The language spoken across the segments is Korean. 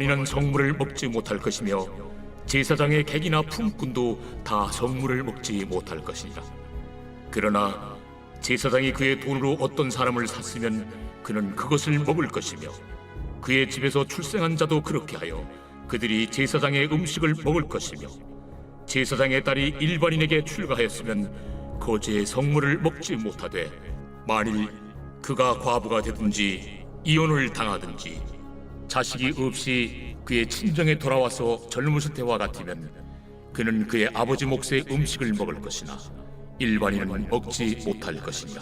일반인은 성물을 먹지 못할 것이며 제사장의 객이나 품꾼도 다 성물을 먹지 못할 것이니라. 그러나 제사장이 그의 돈으로 어떤 사람을 샀으면 그는 그것을 먹을 것이며 그의 집에서 출생한 자도 그렇게 하여 그들이 제사장의 음식을 먹을 것이며 제사장의 딸이 일반인에게 출가하였으면 거제의 성물을 먹지 못하되 만일 그가 과부가 되든지 이혼을 당하든지 자식이 없이 그의 친정에 돌아와서 젊었을 때와 같으면 그는 그의 아버지 몫의 음식을 먹을 것이나 일반인은 먹지 못할 것이니라.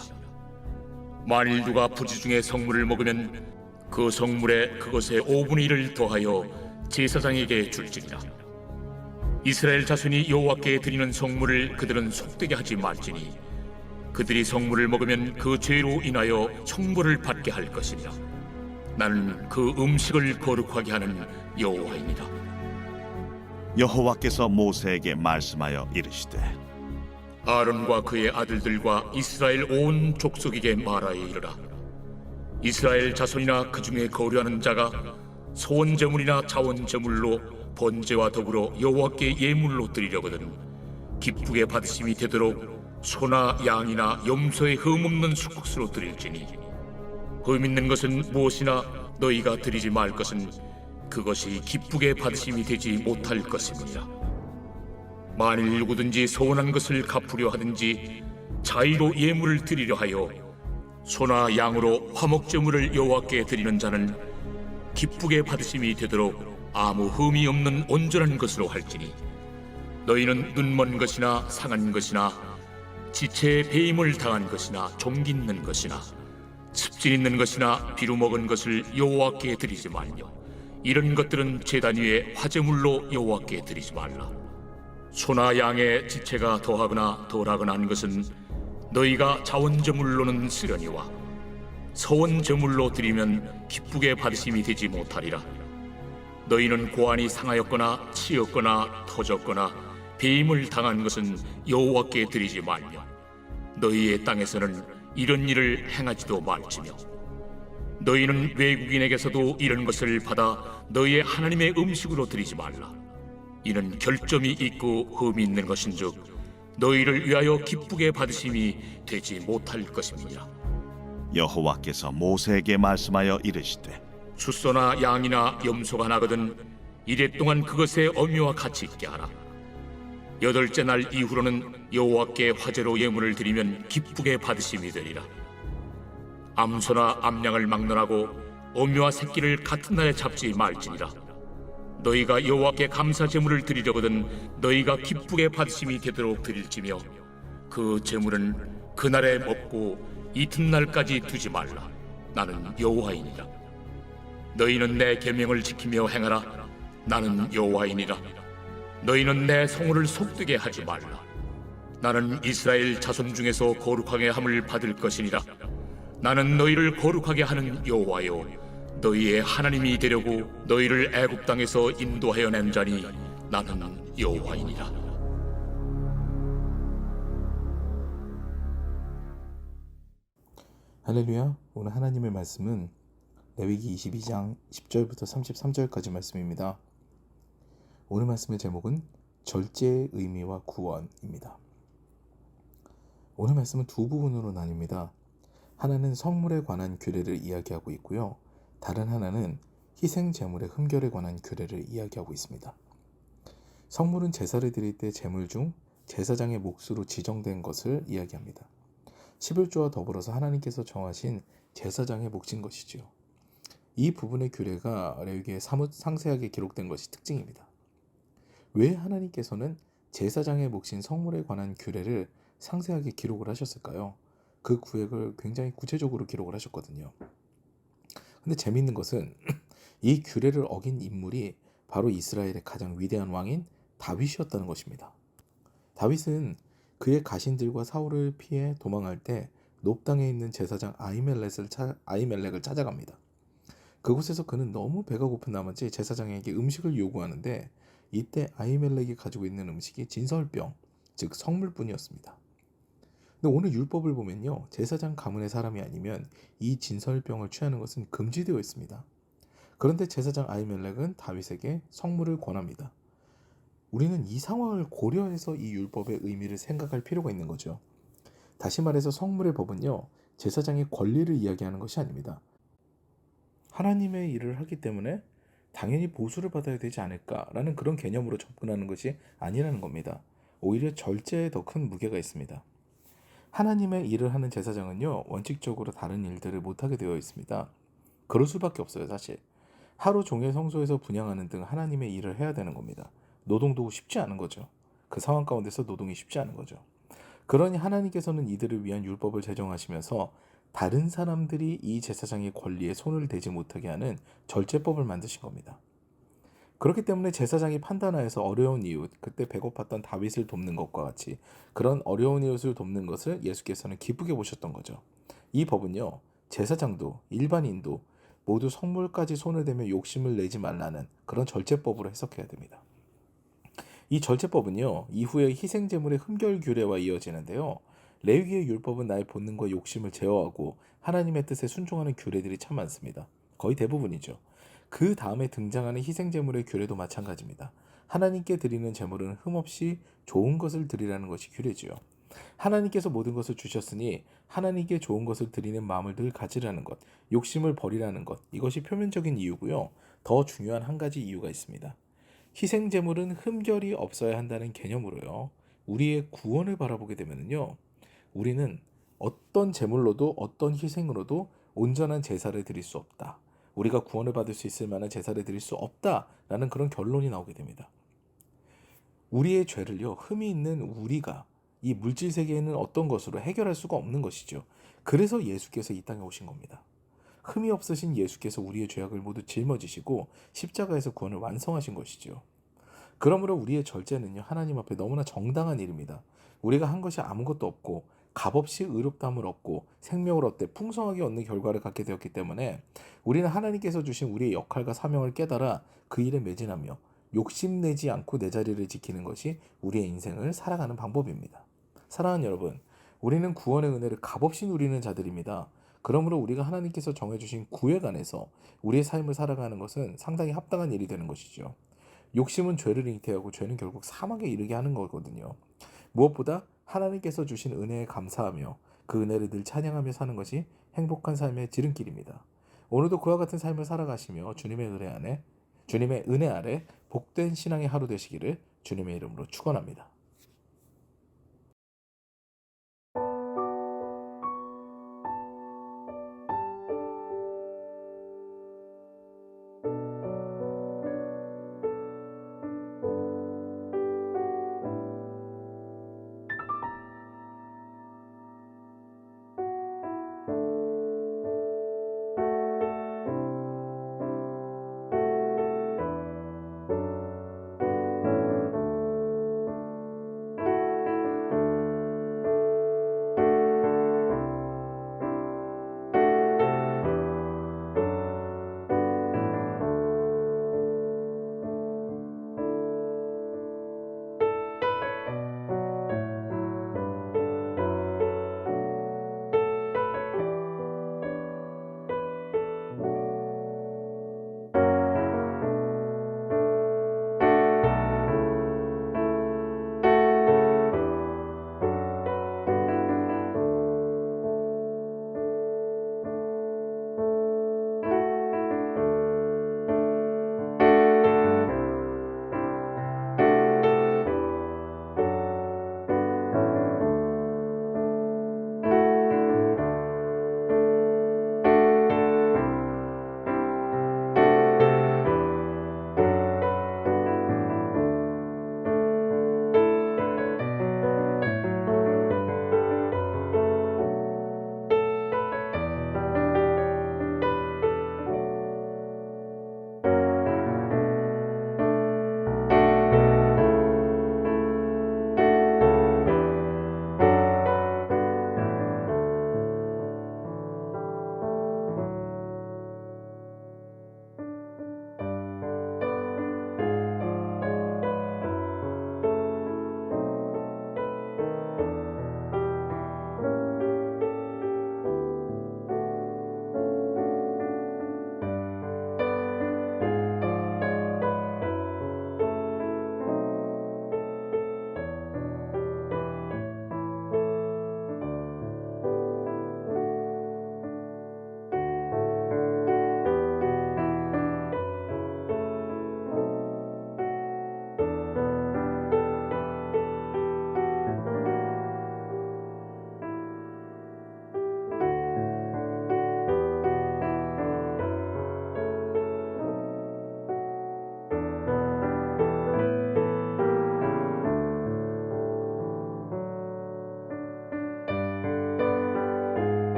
만일 누가 부지중에 성물을 먹으면 그 성물에 그것의 5분의 1을 더하여 제사장에게 줄지니라. 이스라엘 자손이 여호와께 드리는 성물을 그들은 속되게 하지 말지니 그들이 성물을 먹으면 그 죄로 인하여 형벌을 받게 할 것이니라. 나는 그 음식을 거룩하게 하는 여호와이니라. 여호와께서 모세에게 말씀하여 이르시되 아론과 그의 아들들과 이스라엘 온 족속에게 말하여 이르라. 이스라엘 자손이나 그 중에 거류하는 자가 소원 제물이나 자원 제물로 번제와 더불어 여호와께 예물로 드리려거든 기쁘게 받으심이 되도록 소나 양이나 염소의 흠 없는 수국수로 드릴지니 흠 있는 것은 무엇이나 너희가 드리지 말 것은 그것이 기쁘게 받으심이 되지 못할 것입니다. 만일 누구든지 소원한 것을 갚으려 하든지 자의로 예물을 드리려 하여 소나 양으로 화목제물을 여호와께 드리는 자는 기쁘게 받으심이 되도록 아무 흠이 없는 온전한 것으로 할지니 너희는 눈먼 것이나 상한 것이나 지체에 배임을 당한 것이나 종기 있는 것이나 습진 있는 것이나 비루 먹은 것을 여호와께 드리지 말며 이런 것들은 제단 위에 화제물로 여호와께 드리지 말라. 소나 양의 지체가 더하거나 덜하거나 한 것은 너희가 자원제물로는 쓰려니와 서원제물로 드리면 기쁘게 받으심이 되지 못하리라. 너희는 고안이 상하였거나 치였거나 터졌거나 배임을 당한 것은 여호와께 드리지 말며 너희의 땅에서는 이런 일을 행하지도 말지며 너희는 외국인에게서도 이런 것을 받아 너희의 하나님의 음식으로 드리지 말라. 이는 결점이 있고 흠이 있는 것인즉 너희를 위하여 기쁘게 받으심이 되지 못할 것입니다. 여호와께서 모세에게 말씀하여 이르시되 숫소나 양이나 염소가 나거든 이래 동안 그것의 어미와 같이 있게 하라. 8째 날 이후로는 여호와께 화제로 예물을 드리면 기쁘게 받으심이 되리라. 암소나 암양을 막론하고 어미와 새끼를 같은 날에 잡지 말지니라. 너희가 여호와께 감사 제물을 드리려거든 너희가 기쁘게 받으심이 되도록 드릴지며 그 제물은 그날에 먹고 이튿날까지 두지 말라. 나는 여호와이니라. 너희는 내 계명을 지키며 행하라. 나는 여호와이니라. 너희는 내 성호를 속되게 하지 말라. 나는 이스라엘 자손 중에서 거룩하게 함을 받을 것이니라. 나는 너희를 거룩하게 하는 여호와요 너희의 하나님이 되려고 너희를 애굽 땅에서 인도하여 낸 자니 나는 여호와이니라. 할렐루야. 오늘 하나님의 말씀은 레위기 22장 10절부터 33절까지 말씀입니다. 오늘 말씀의 제목은 절제의 의미와 구원입니다. 오늘 말씀은 두 부분으로 나뉩니다. 하나는 성물에 관한 규례를 이야기하고 있고요. 다른 하나는 희생 제물의 흠결에 관한 규례를 이야기하고 있습니다. 성물은 제사를 드릴 때 제물 중 제사장의 몫으로 지정된 것을 이야기합니다. 11조와 더불어서 하나님께서 정하신 제사장의 몫인 것이지요. 이 부분의 규례가 레위기에 사뭇 상세하게 기록된 것이 특징입니다. 왜 하나님께서는 제사장의 몫인 성물에 관한 규례를 상세하게 기록을 하셨을까요? 그 구획을 굉장히 구체적으로 기록을 하셨거든요. 근데 재미있는 것은 이 규례를 어긴 인물이 바로 이스라엘의 가장 위대한 왕인 다윗이었다는 것입니다. 다윗은 그의 가신들과 사울을 피해 도망할 때 높당에 있는 제사장 아히멜렉을 찾아갑니다. 그곳에서 그는 너무 배가 고픈 나머지 제사장에게 음식을 요구하는데 이때 아히멜렉이 가지고 있는 음식이 진설병, 즉 성물뿐이었습니다. 근데 오늘 율법을 보면요, 제사장 가문의 사람이 아니면 이 진설병을 취하는 것은 금지되어 있습니다. 그런데 제사장 아히멜렉은 다윗에게 성물을 권합니다. 우리는 이 상황을 고려해서 이 율법의 의미를 생각할 필요가 있는 거죠. 다시 말해서 성물의 법은요, 제사장의 권리를 이야기하는 것이 아닙니다. 하나님의 일을 하기 때문에 당연히 보수를 받아야 되지 않을까라는 그런 개념으로 접근하는 것이 아니라는 겁니다. 오히려 절제에 더 큰 무게가 있습니다. 하나님의 일을 하는 제사장은요, 원칙적으로 다른 일들을 못하게 되어 있습니다. 그럴 수밖에 없어요, 사실. 하루 종일 성소에서 분향하는 등 하나님의 일을 해야 되는 겁니다. 노동도 쉽지 않은 거죠. 그 상황 가운데서 노동이 쉽지 않은 거죠. 그러니 하나님께서는 이들을 위한 율법을 제정하시면서 다른 사람들이 이 제사장의 권리에 손을 대지 못하게 하는 절제법을 만드신 겁니다. 그렇기 때문에 제사장이 판단하여서 어려운 이웃, 그때 배고팠던 다윗을 돕는 것과 같이 그런 어려운 이웃을 돕는 것을 예수께서는 기쁘게 보셨던 거죠. 이 법은요, 제사장도 일반인도 모두 성물까지 손을 대며 욕심을 내지 말라는 그런 절제법으로 해석해야 됩니다. 이 절제법은요, 이후에 희생제물의 흠결 규례와 이어지는데요. 레위기의 율법은 나의 본능과 욕심을 제어하고 하나님의 뜻에 순종하는 규례들이 참 많습니다. 거의 대부분이죠. 그 다음에 등장하는 희생제물의 규례도 마찬가지입니다. 하나님께 드리는 제물은 흠없이 좋은 것을 드리라는 것이 규례지요. 하나님께서 모든 것을 주셨으니 하나님께 좋은 것을 드리는 마음을 늘 가지라는 것, 욕심을 버리라는 것, 이것이 표면적인 이유고요. 더 중요한 한 가지 이유가 있습니다. 희생제물은 흠결이 없어야 한다는 개념으로요. 우리의 구원을 바라보게 되면요. 우리는 어떤 제물로도 어떤 희생으로도 온전한 제사를 드릴 수 없다. 우리가 구원을 받을 수 있을 만한 제사를 드릴 수 없다라는 그런 결론이 나오게 됩니다. 우리의 죄를요, 흠이 있는 우리가 이 물질 세계에는 어떤 것으로 해결할 수가 없는 것이죠. 그래서 예수께서 이 땅에 오신 겁니다. 흠이 없으신 예수께서 우리의 죄악을 모두 짊어지시고 십자가에서 구원을 완성하신 것이죠. 그러므로 우리의 절제는요, 하나님 앞에 너무나 정당한 일입니다. 우리가 한 것이 아무것도 없고 값없이 의롭다함을 얻고 생명을 얻되 풍성하게 얻는 결과를 갖게 되었기 때문에 우리는 하나님께서 주신 우리의 역할과 사명을 깨달아 그 일에 매진하며 욕심내지 않고 내 자리를 지키는 것이 우리의 인생을 살아가는 방법입니다. 사랑하는 여러분, 우리는 구원의 은혜를 값없이 누리는 자들입니다. 그러므로 우리가 하나님께서 정해주신 구획 안에서 우리의 삶을 살아가는 것은 상당히 합당한 일이 되는 것이죠. 욕심은 죄를 잉태하고 죄는 결국 사망에 이르게 하는 거거든요. 무엇보다 하나님께서 주신 은혜에 감사하며 그 은혜를 늘 찬양하며 사는 것이 행복한 삶의 지름길입니다. 오늘도 그와 같은 삶을 살아가시며 주님의 은혜 아래 복된 신앙의 하루 되시기를 주님의 이름으로 축원합니다.